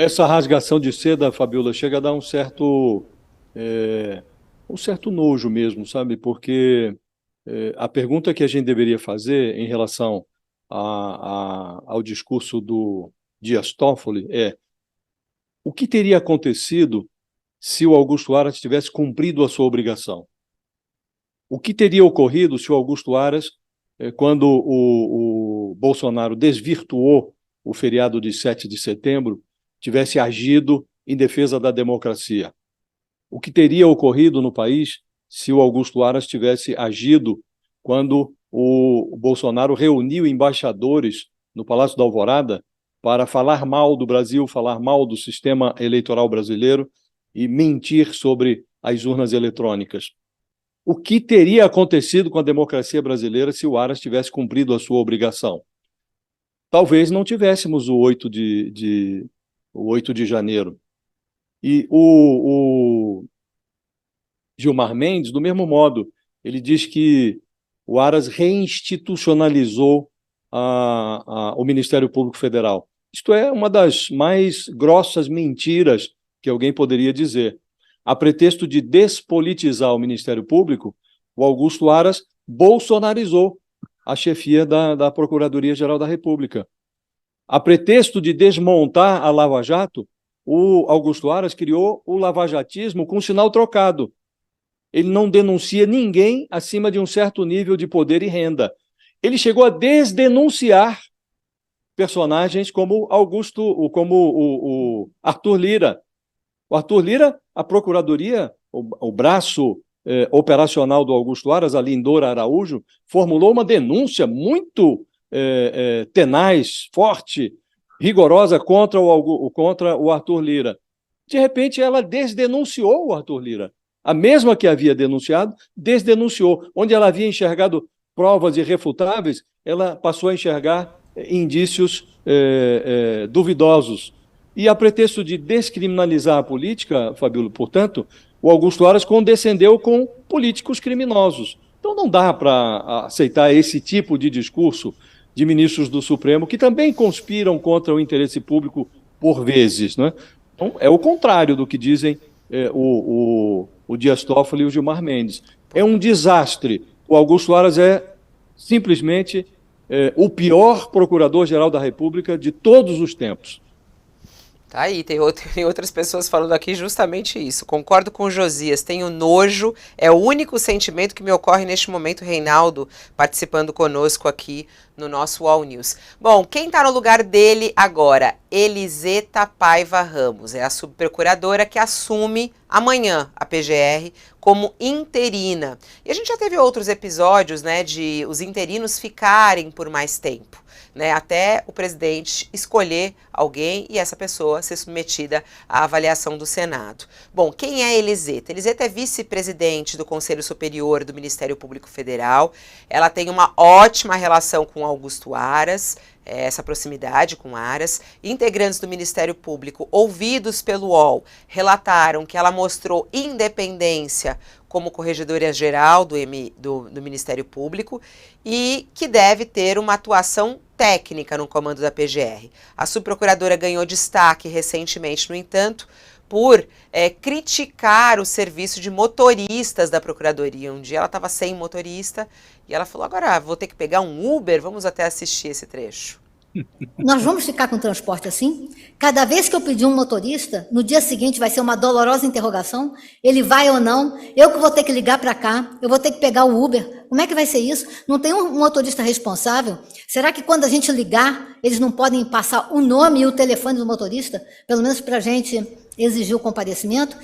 Essa rasgação de seda, Fabiola, chega a dar é, um certo nojo mesmo, sabe? Porque a pergunta que a gente deveria fazer em relação ao discurso do Dias Toffoli é: o que teria acontecido se o Augusto Aras tivesse cumprido a sua obrigação? O que teria ocorrido se o Augusto Aras, quando o Bolsonaro desvirtuou o feriado de 7 de setembro, tivesse agido em defesa da democracia? O que teria ocorrido no país se o Augusto Aras tivesse agido quando o Bolsonaro reuniu embaixadores no Palácio da Alvorada para falar mal do Brasil, falar mal do sistema eleitoral brasileiro e mentir sobre as urnas eletrônicas? O que teria acontecido com a democracia brasileira se o Aras tivesse cumprido a sua obrigação? Talvez não tivéssemos o 8 de janeiro. E o Gilmar Mendes, do mesmo modo, ele diz que o Aras reinstitucionalizou o Ministério Público Federal. Isto é uma das mais grossas mentiras que alguém poderia dizer. A pretexto de despolitizar o Ministério Público, o Augusto Aras bolsonarizou a chefia da Procuradoria-Geral da República. A pretexto de desmontar a Lava Jato, o Augusto Aras criou o lavajatismo com sinal trocado. Ele não denuncia ninguém acima de um certo nível de poder e renda. Ele chegou a desdenunciar personagens como o Arthur Lira. O Arthur Lira, a Procuradoria, o braço operacional do Augusto Aras, a Lindora Araújo, formulou uma denúncia muito tenaz, forte, rigorosa contra o Arthur Lira. De repente, ela desdenunciou o Arthur Lira. A mesma que havia denunciado, desdenunciou. Onde ela havia enxergado provas irrefutáveis, ela passou a enxergar indícios duvidosos. E a pretexto de descriminalizar a política, Fabíola, portanto, o Augusto Aras condescendeu com políticos criminosos. Então não dá para aceitar esse tipo de discurso de ministros do Supremo que também conspiram contra o interesse público por vezes, né? Então, é o contrário do que dizem o Dias Toffoli e o Gilmar Mendes. É um desastre. O Augusto Aras é simplesmente o pior procurador-geral da República de todos os tempos. Tá aí, tem outras pessoas falando aqui justamente isso. Concordo com o Josias, tenho nojo, é o único sentimento que me ocorre neste momento, Reinaldo, participando conosco aqui no nosso All News. Bom, quem está no lugar dele agora? Eliseta Paiva Ramos, é a subprocuradora que assume amanhã a PGR como interina. E a gente já teve outros episódios, né, de os interinos ficarem por mais tempo, né, até o presidente escolher alguém e essa pessoa ser submetida à avaliação do Senado. Bom, quem é Eliseta? Eliseta é vice-presidente do Conselho Superior do Ministério Público Federal. Ela tem uma ótima relação com Augusto Aras, essa proximidade com Aras. Integrantes do Ministério Público, ouvidos pelo UOL, relataram que ela mostrou independência como corregedora-geral do Ministério Público e que deve ter uma atuação técnica no comando da PGR. A subprocuradora ganhou destaque recentemente, no entanto, por criticar o serviço de motoristas da Procuradoria. Um dia ela estava sem motorista e ela falou: agora vou ter que pegar um Uber, vamos até assistir esse trecho. Nós vamos ficar com transporte assim? Cada vez que eu pedir um motorista, no dia seguinte vai ser uma dolorosa interrogação, ele vai ou não, eu que vou ter que ligar para cá, eu vou ter que pegar o Uber, como é que vai ser isso? Não tem um motorista responsável? Será que quando a gente ligar, eles não podem passar o nome e o telefone do motorista, pelo menos para a gente exigir o comparecimento?